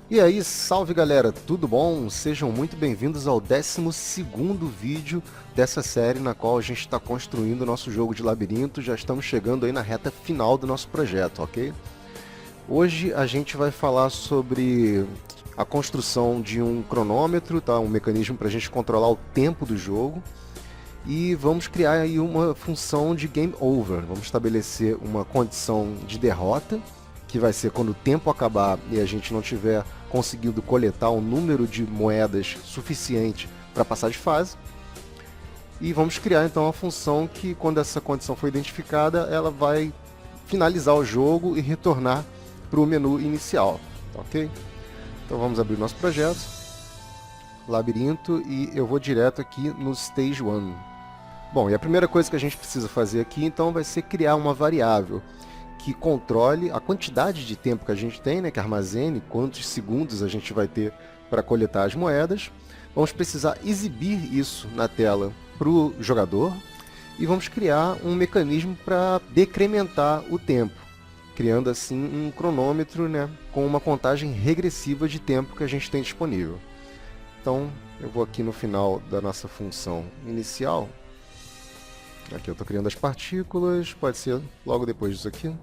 E aí, salve galera, tudo bom? Sejam muito bem-vindos ao 12º vídeo dessa série na qual a gente está construindo o nosso jogo de labirinto. Já estamos chegando aí na reta final do nosso projeto, ok? Hoje a gente vai falar sobre a construção de um cronômetro, tá? Um mecanismo para a gente controlar o tempo do jogo. E vamos criar aí uma função de game over. Vamos estabelecer uma condição de derrota, que vai ser quando o tempo acabar e a gente não tiver conseguido coletar um número de moedas suficiente para passar de fase. E vamos criar então uma função que, quando essa condição for identificada, ela vai finalizar o jogo e retornar para o menu inicial, ok? Então vamos abrir nosso projeto, labirinto, e eu vou direto aqui no Stage 1. Bom, e a primeira coisa que a gente precisa fazer aqui então vai ser criar uma variável que controle a quantidade de tempo que a gente tem, né, que armazene quantos segundos a gente vai ter para coletar as moedas. Vamos precisar exibir isso na tela para o jogador e vamos criar um mecanismo para decrementar o tempo, criando assim um cronômetro, né, com uma contagem regressiva de tempo que a gente tem disponível. Então eu vou aqui no final da nossa função inicial. Aqui eu estou criando as partículas, pode ser logo depois disso aqui.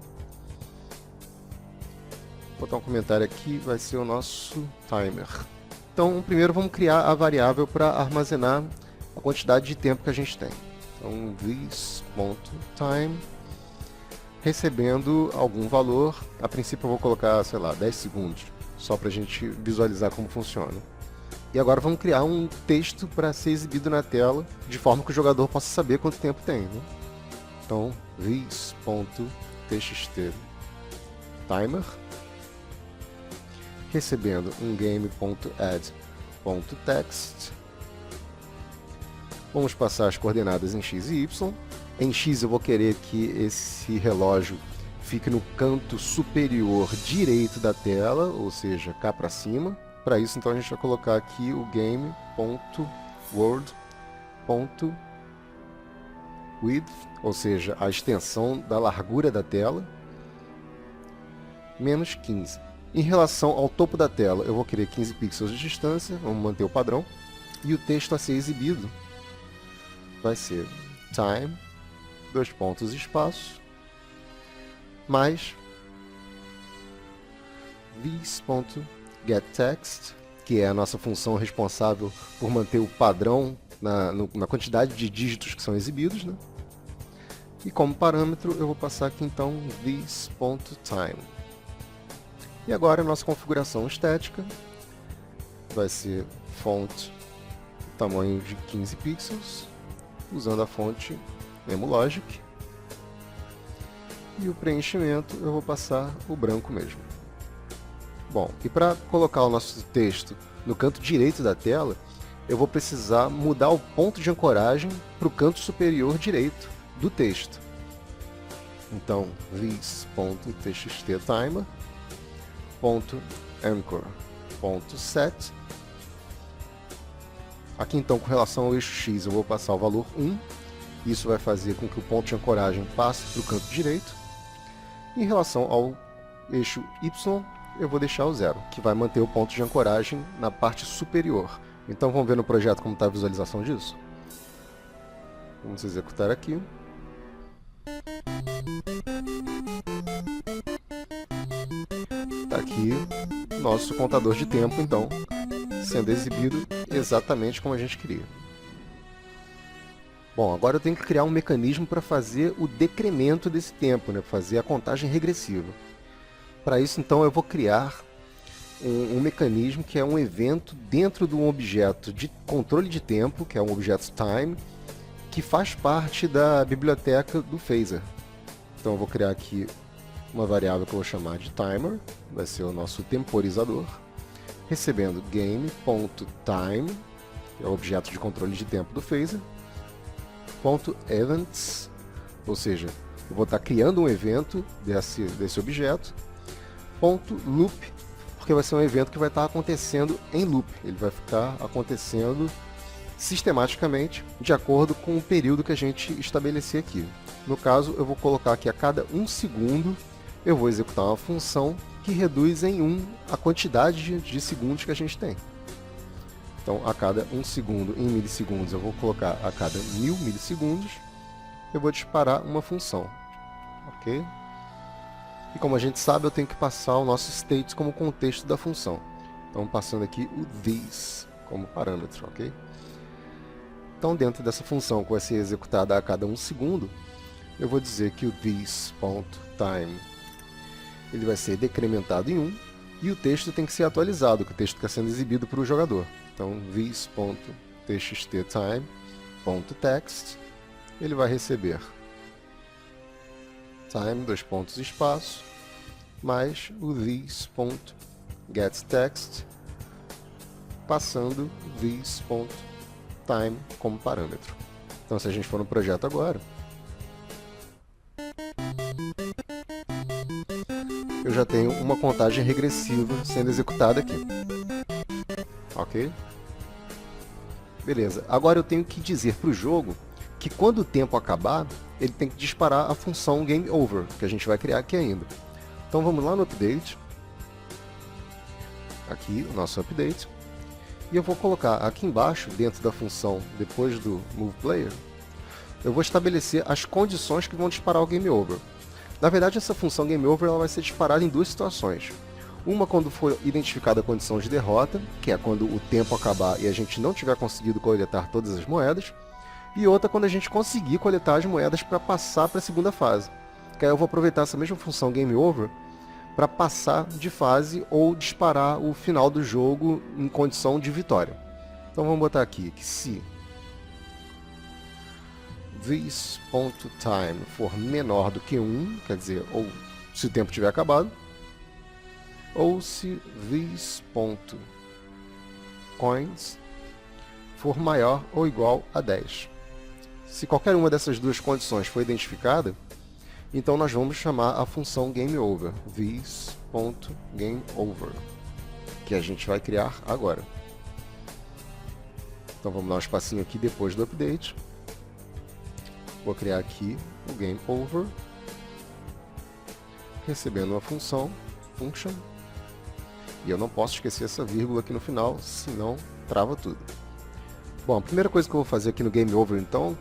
Vou botar um comentário aqui, vai ser o nosso timer. Então, primeiro vamos criar a variável para armazenar a quantidade de tempo que a gente tem. Então, this.time, recebendo algum valor. A princípio eu vou colocar, sei lá, 10 segundos, só para a gente visualizar como funciona. E agora vamos criar um texto para ser exibido na tela, de forma que o jogador possa saber quanto tempo tem, né? Então, this.txt timer, recebendo um game.add.text. Vamos passar as coordenadas em x e y. Em x eu vou querer que esse relógio fique no canto superior direito da tela, ou seja, cá para cima. Para isso, então, a gente vai colocar aqui o game.word.width, ou seja, a extensão da largura da tela, menos 15. Em relação ao topo da tela, eu vou querer 15 pixels de distância, vamos manter o padrão, e o texto a ser exibido vai ser time, dois pontos, espaço, mais this.getText, que é a nossa função responsável por manter o padrão na quantidade de dígitos que são exibidos, né? E como parâmetro eu vou passar aqui então this.time. E agora a nossa configuração estética vai ser font tamanho de 15 pixels, usando a fonte Memulogic. E o preenchimento eu vou passar o branco mesmo. Bom, e para colocar o nosso texto no canto direito da tela, eu vou precisar mudar o ponto de ancoragem para o canto superior direito do texto. Então, this.txttimer.anchor.set. Aqui então, com relação ao eixo X, eu vou passar o valor 1. Isso vai fazer com que o ponto de ancoragem passe para o canto direito. Em relação ao eixo Y, eu vou deixar o 0, que vai manter o ponto de ancoragem na parte superior. Então vamos ver no projeto como está a visualização disso? Vamos executar aqui. Está aqui nosso contador de tempo, então, sendo exibido exatamente como a gente queria. Bom, agora eu tenho que criar um mecanismo para fazer o decremento desse tempo, né? Fazer a contagem regressiva. Para isso, então, eu vou criar um mecanismo que é um evento dentro de um objeto de controle de tempo, que é um objeto time, que faz parte da biblioteca do Phaser. Então eu vou criar aqui uma variável que eu vou chamar de timer, vai ser o nosso temporizador, recebendo game.time, que é o objeto de controle de tempo do Phaser, .events, ou seja, eu vou estar criando um evento desse objeto, .loop, porque vai ser um evento que vai estar acontecendo em loop, ele vai ficar acontecendo sistematicamente de acordo com o período que a gente estabelecer aqui. No caso, eu vou colocar que a cada 1 segundo eu vou executar uma função que reduz em 1 a quantidade de segundos que a gente tem. Então, a cada 1 segundo em milissegundos, eu vou colocar a cada 1000 milissegundos, eu vou disparar uma função. Ok? E como a gente sabe, eu tenho que passar o nosso state como contexto da função. Então, passando aqui o this como parâmetro, ok? Então, dentro dessa função que vai ser executada a cada 1 segundo, eu vou dizer que o this.time ele vai ser decrementado em 1 e o texto tem que ser atualizado, que o texto está sendo exibido para o jogador. Então, this.txttime.text ele vai receber time, dois pontos, espaço, mais o this.getText, passando this.time como parâmetro. Então, se a gente for no projeto agora, eu já tenho uma contagem regressiva sendo executada aqui. Ok? Beleza. Agora eu tenho que dizer para o jogo que quando o tempo acabar, ele tem que disparar a função GameOver, que a gente vai criar aqui ainda. Então vamos lá no update. Aqui o nosso update. E eu vou colocar aqui embaixo, dentro da função, depois do movePlayer, eu vou estabelecer as condições que vão disparar o GameOver. Na verdade, essa função GameOver ela vai ser disparada em duas situações. Uma quando for identificada a condição de derrota, que é quando o tempo acabar e a gente não tiver conseguido coletar todas as moedas, e outra quando a gente conseguir coletar as moedas para passar para a segunda fase. Que aí eu vou aproveitar essa mesma função GameOver para passar de fase ou disparar o final do jogo em condição de vitória. Então vamos botar aqui que se this.time for menor do que 1, quer dizer, ou se o tempo tiver acabado, ou se this.coins for maior ou igual a 10. Se qualquer uma dessas duas condições for identificada, então nós vamos chamar a função GameOver, this.GameOver, que a gente vai criar agora. Então vamos dar um espacinho aqui depois do update. Vou criar aqui o GameOver, recebendo uma função, function, e eu não posso esquecer essa vírgula aqui no final, senão trava tudo. Bom, a primeira coisa que eu vou fazer aqui no GameOver, então,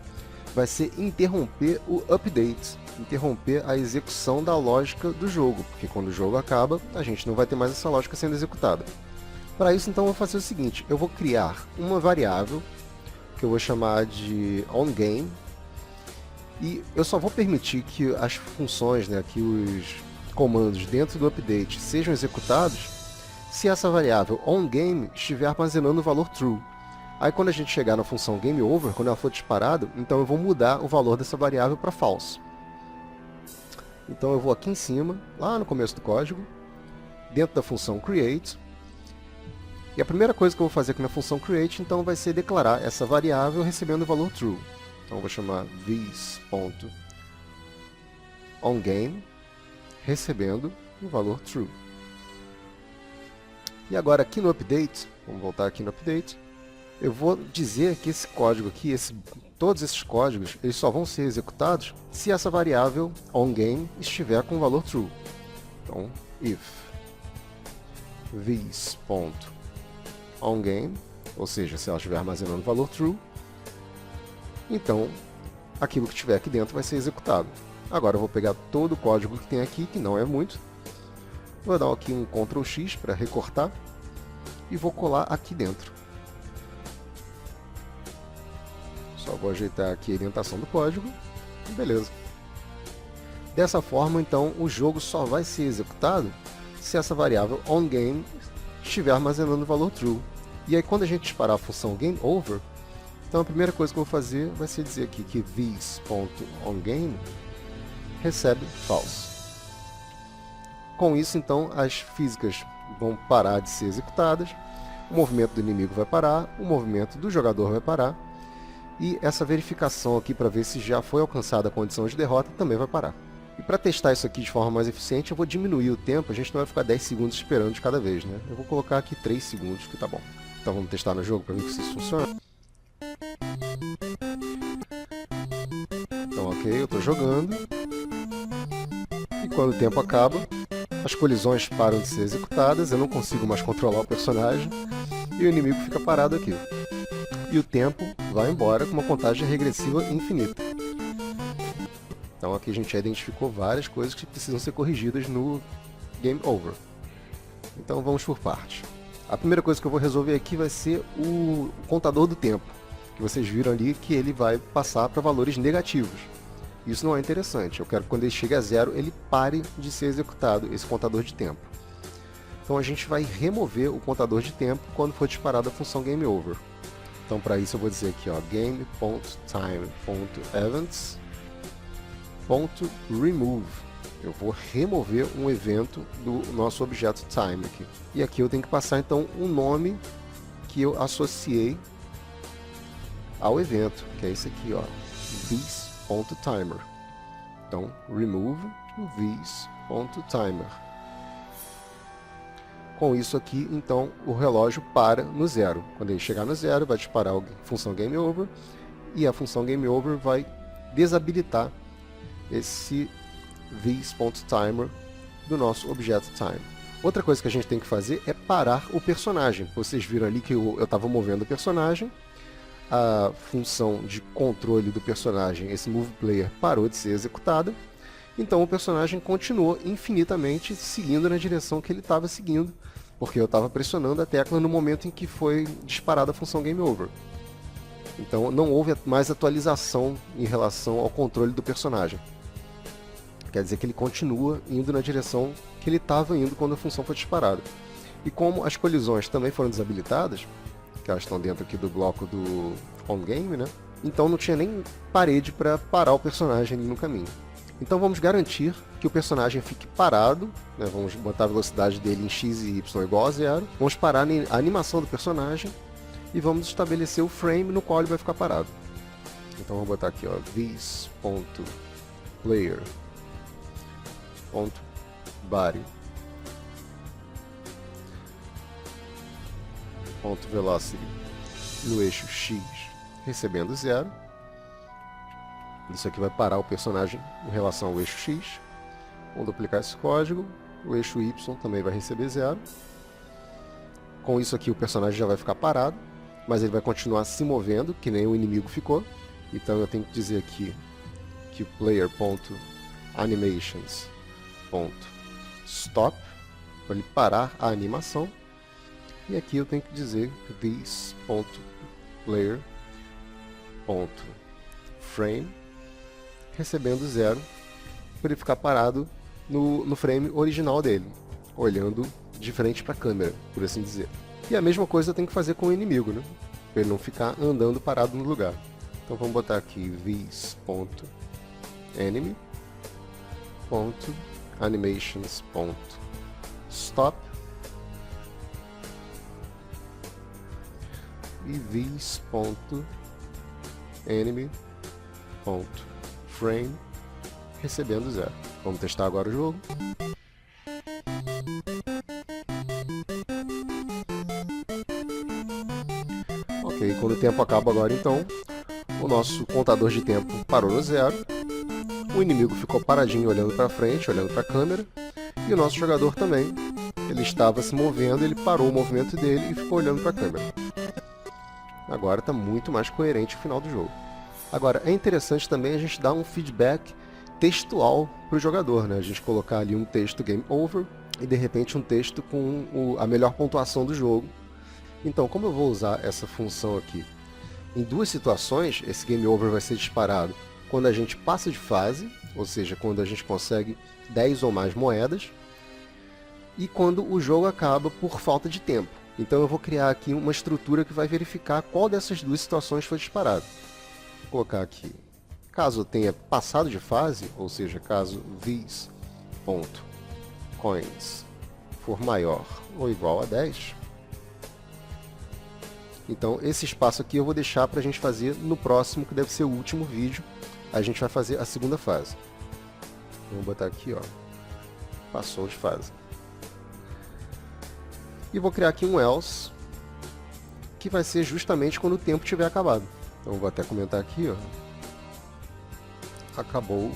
vai ser interromper o update, interromper a execução da lógica do jogo, porque quando o jogo acaba, a gente não vai ter mais essa lógica sendo executada. Para isso, então, eu vou fazer o seguinte, eu vou criar uma variável, que eu vou chamar de onGame, e eu só vou permitir que as funções, né, que os comandos dentro do update sejam executados se essa variável onGame estiver armazenando o valor true. Aí quando a gente chegar na função GameOver, quando ela for disparada, então eu vou mudar o valor dessa variável para false. Então eu vou aqui em cima, lá no começo do código, dentro da função create, e a primeira coisa que eu vou fazer aqui na função create, então vai ser declarar essa variável recebendo o valor true. Então eu vou chamar this.onGame recebendo o valor true. E agora aqui no update, vamos voltar aqui no update, eu vou dizer que esse código aqui, todos esses códigos, eles só vão ser executados se essa variável onGame estiver com o valor true. Então, if this.onGame, ou seja, se ela estiver armazenando o valor true, então aquilo que estiver aqui dentro vai ser executado. Agora eu vou pegar todo o código que tem aqui, que não é muito, vou dar aqui um Ctrl X para recortar e vou colar aqui dentro. Só vou ajeitar aqui a orientação do código e beleza. Dessa forma, então, o jogo só vai ser executado se essa variável onGame estiver armazenando o valor true. E aí, quando a gente disparar a função GameOver, então a primeira coisa que eu vou fazer vai ser dizer aqui que this.onGame recebe false. Com isso, então, as físicas vão parar de ser executadas, o movimento do inimigo vai parar, o movimento do jogador vai parar, e essa verificação aqui para ver se já foi alcançada a condição de derrota também vai parar. E para testar isso aqui de forma mais eficiente, eu vou diminuir o tempo, a gente não vai ficar 10 segundos esperando de cada vez, né? Eu vou colocar aqui 3 segundos, que tá bom. Então vamos testar no jogo para ver se isso funciona. Então ok, eu estou jogando, e quando o tempo acaba, As colisões param de ser executadas, eu não consigo mais controlar o personagem e o inimigo fica parado aqui. E o tempo vai embora com uma contagem regressiva infinita. Então aqui a gente já identificou várias coisas que precisam ser corrigidas no Game Over. Então vamos por partes. A primeira coisa que eu vou resolver aqui vai ser o contador do tempo, que vocês viram ali que ele vai passar para valores negativos. Isso não é interessante, eu quero que quando ele chegue a zero, ele pare de ser executado, esse contador de tempo. Então a gente vai remover o contador de tempo quando for disparada a função Game Over. Então para isso eu vou dizer aqui, ó, game.time.events.remove. Eu vou remover um evento do nosso objeto time aqui. E aqui eu tenho que passar então um nome que eu associei ao evento, que é esse aqui, ó, this.timer. Então, remove this.timer. Com isso aqui, então, o relógio para no zero. Quando ele chegar no zero, vai disparar a função Game Over, e a função Game Over vai desabilitar esse this.timer do nosso objeto time. Outra coisa que a gente tem que fazer é parar o personagem. Vocês viram ali que eu estava movendo o personagem, a função de controle do personagem, esse move player, parou de ser executada, então o personagem continuou infinitamente seguindo na direção que ele estava seguindo, porque eu estava pressionando a tecla no momento em que foi disparada a função Game Over. Então não houve mais atualização em relação ao controle do personagem. Quer dizer que ele continua indo na direção que ele estava indo quando a função foi disparada. E como as colisões também foram desabilitadas, que elas estão dentro aqui do bloco do on-game, né? Então não tinha nem parede para parar o personagem ali no caminho. Então vamos garantir que o personagem fique parado, né? Vamos botar a velocidade dele em x e y igual a zero, vamos parar a animação do personagem e vamos estabelecer o frame no qual ele vai ficar parado. Então vou botar aqui, ó, this.player.body .velocity no eixo x recebendo zero. Isso aqui vai parar o personagem em relação ao eixo x. Vamos duplicar esse código. O eixo y também vai receber zero. Com isso aqui o personagem já vai ficar parado, mas ele vai continuar se movendo, que nem o inimigo ficou. Então eu tenho que dizer aqui que o player.animations.stop para ele parar a animação. E aqui eu tenho que dizer this.player.frame recebendo zero para ele ficar parado no frame original dele, olhando de frente para a câmera, por assim dizer. E a mesma coisa eu tenho que fazer com o inimigo, né? Para ele não ficar andando parado no lugar. Então vamos botar aqui this.enemy.animations.stop e this.enemy.frame recebendo zero. Vamos testar agora o jogo. Ok, quando o tempo acaba agora então, o nosso contador de tempo parou no zero, o inimigo ficou paradinho olhando para frente, olhando para a câmera, e o nosso jogador também, ele estava se movendo, ele parou o movimento dele e ficou olhando para a câmera. Agora está muito mais coerente o final do jogo. Agora, é interessante também a gente dar um feedback textual para o jogador, né? A gente colocar ali um texto Game Over e de repente um texto com a melhor pontuação do jogo. Então, como eu vou usar essa função aqui? Em duas situações, esse Game Over vai ser disparado quando a gente passa de fase, ou seja, quando a gente consegue 10 ou mais moedas, e quando o jogo acaba por falta de tempo. Então eu vou criar aqui uma estrutura que vai verificar qual dessas duas situações foi disparado. Vou colocar aqui, caso eu tenha passado de fase, ou seja, caso this.coins for maior ou igual a 10, então esse espaço aqui eu vou deixar para a gente fazer no próximo, que deve ser o último vídeo. A gente vai fazer a segunda fase. Vamos botar aqui, ó, passou de fase. E vou criar aqui um else, que vai ser justamente quando o tempo tiver acabado. Então vou até comentar aqui, ó, acabou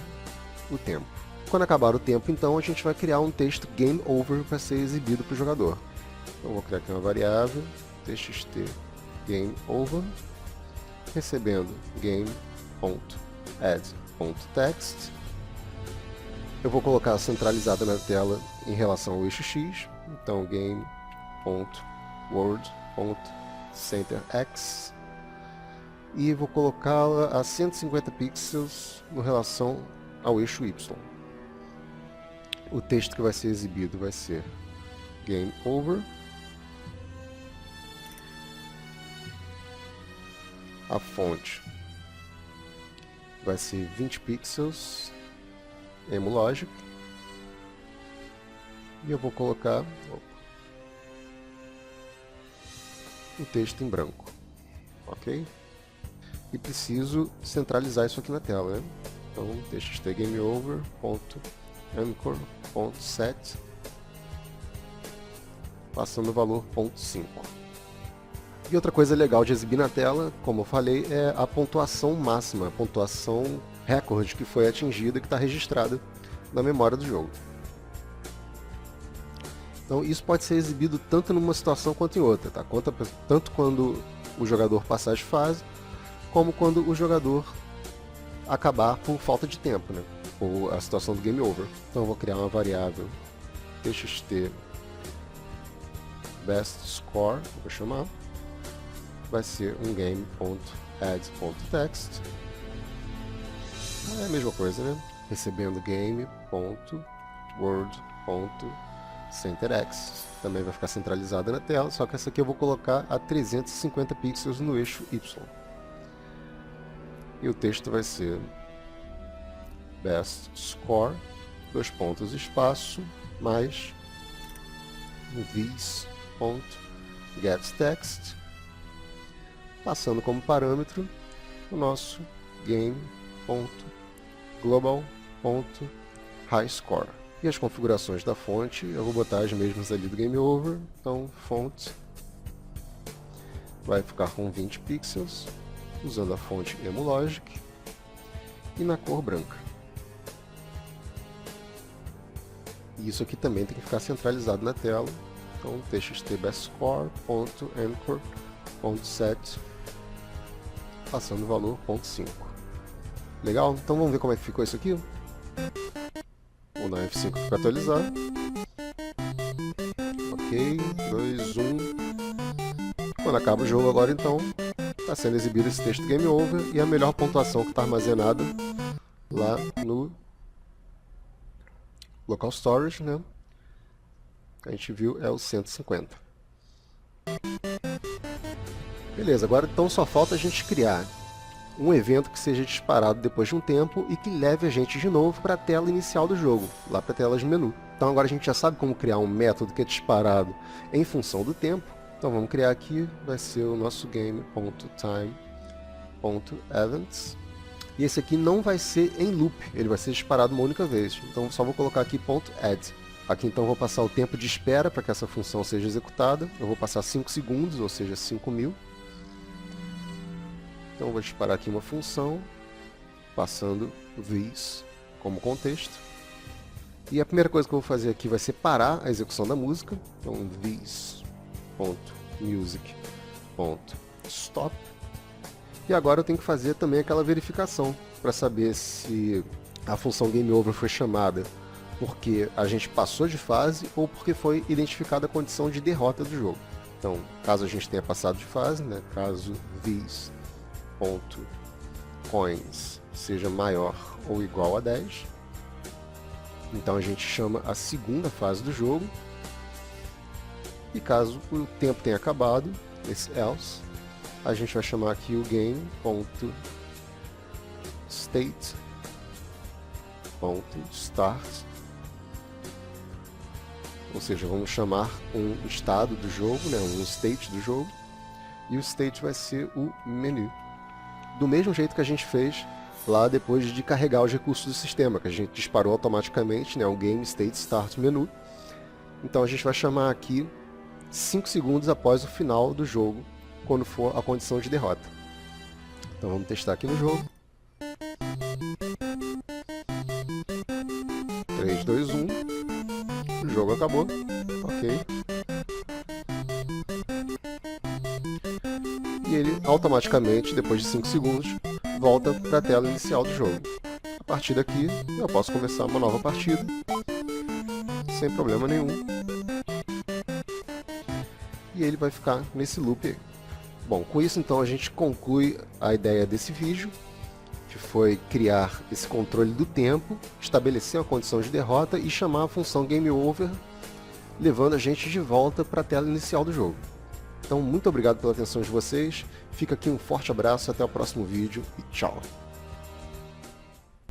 o tempo. Quando acabar o tempo, então, a gente vai criar um texto Game Over para ser exibido para o jogador. Então, vou criar aqui uma variável, txt Game Over, recebendo game.add.text. Eu vou colocar centralizada na tela em relação ao eixo X, então game.word.centerx, e vou colocá-la a 150 pixels em relação ao eixo Y. O texto que vai ser exibido vai ser Game Over. A fonte vai ser 20 pixels, Emulogic, e eu vou colocar o texto em branco, ok? E preciso centralizar isso aqui na tela, né? Então, txt gameover.anchor.set, passando o valor 0.5. E outra coisa legal de exibir na tela, como eu falei, é a pontuação máxima, a pontuação recorde que foi atingida, que está registrada na memória do jogo. Então isso pode ser exibido tanto numa situação quanto em outra, tá? Tanto quando o jogador passar de fase, como quando o jogador acabar por falta de tempo, né? Ou a situação do Game Over. Então eu vou criar uma variável txt best score, vou chamar, vai ser um game.add.text. É a mesma coisa, né? Recebendo game.word.centerx. Também vai ficar centralizada na tela, só que essa aqui eu vou colocar a 350 pixels no eixo Y. E o texto vai ser best score, espaço, mais this.getText, passando como parâmetro o nosso game.global.highscore. E as configurações da fonte, eu vou botar as mesmas ali do Game Over. Então, font vai ficar com 20 pixels, usando a fonte Emulogic, e na cor branca. E isso aqui também tem que ficar centralizado na tela. Então, txt bestscore.anchor.set, passando o valor 0.5. Legal? Então vamos ver como é que ficou isso aqui? Vou dar F5 para atualizar. Ok, 2, 1. Quando acaba o jogo agora, então, está sendo exibido esse texto Game Over, e a melhor pontuação que está armazenada lá no Local Storage, né? A gente viu é o 150. Beleza, agora então só falta a gente criar um evento que seja disparado depois de um tempo e que leve a gente de novo para a tela inicial do jogo, lá para a tela de menu. Então agora a gente já sabe como criar um método que é disparado em função do tempo. Então vamos criar aqui, vai ser o nosso game.time.events. E esse aqui não vai ser em loop, ele vai ser disparado uma única vez. Então só vou colocar aqui .add. Aqui então vou passar o tempo de espera para que essa função seja executada. Eu vou passar 5 segundos, ou seja, 5.000. Então vou disparar aqui uma função, passando this como contexto. E a primeira coisa que eu vou fazer aqui vai ser parar a execução da música. Então this.music.stop. E agora eu tenho que fazer também aquela verificação para saber se a função GameOver foi chamada porque a gente passou de fase ou porque foi identificada a condição de derrota do jogo. Então, caso a gente tenha passado de fase, né, caso this.coins seja maior ou igual a 10, então a gente chama a segunda fase do jogo. E caso o tempo tenha acabado, esse else, a gente vai chamar aqui o game.state.start, ou seja, vamos chamar um estado do jogo, né, um state do jogo, e o state vai ser o menu. Do mesmo jeito que a gente fez lá depois de carregar os recursos do sistema, que a gente disparou automaticamente, né, o game state start menu. Então a gente vai chamar aqui 5 segundos após o final do jogo, quando for a condição de derrota. Então vamos testar aqui no jogo. 3, 2, 1. O jogo acabou. Ok. E ele automaticamente, depois de 5 segundos, volta para a tela inicial do jogo. A partir daqui, eu posso começar uma nova partida, sem problema nenhum. E ele vai ficar nesse loop aí. Bom, com isso então a gente conclui a ideia desse vídeo, que foi criar esse controle do tempo, estabelecer uma condição de derrota e chamar a função Game Over, levando a gente de volta para a tela inicial do jogo. Então, muito obrigado pela atenção de vocês, fica aqui um forte abraço, até o próximo vídeo e tchau!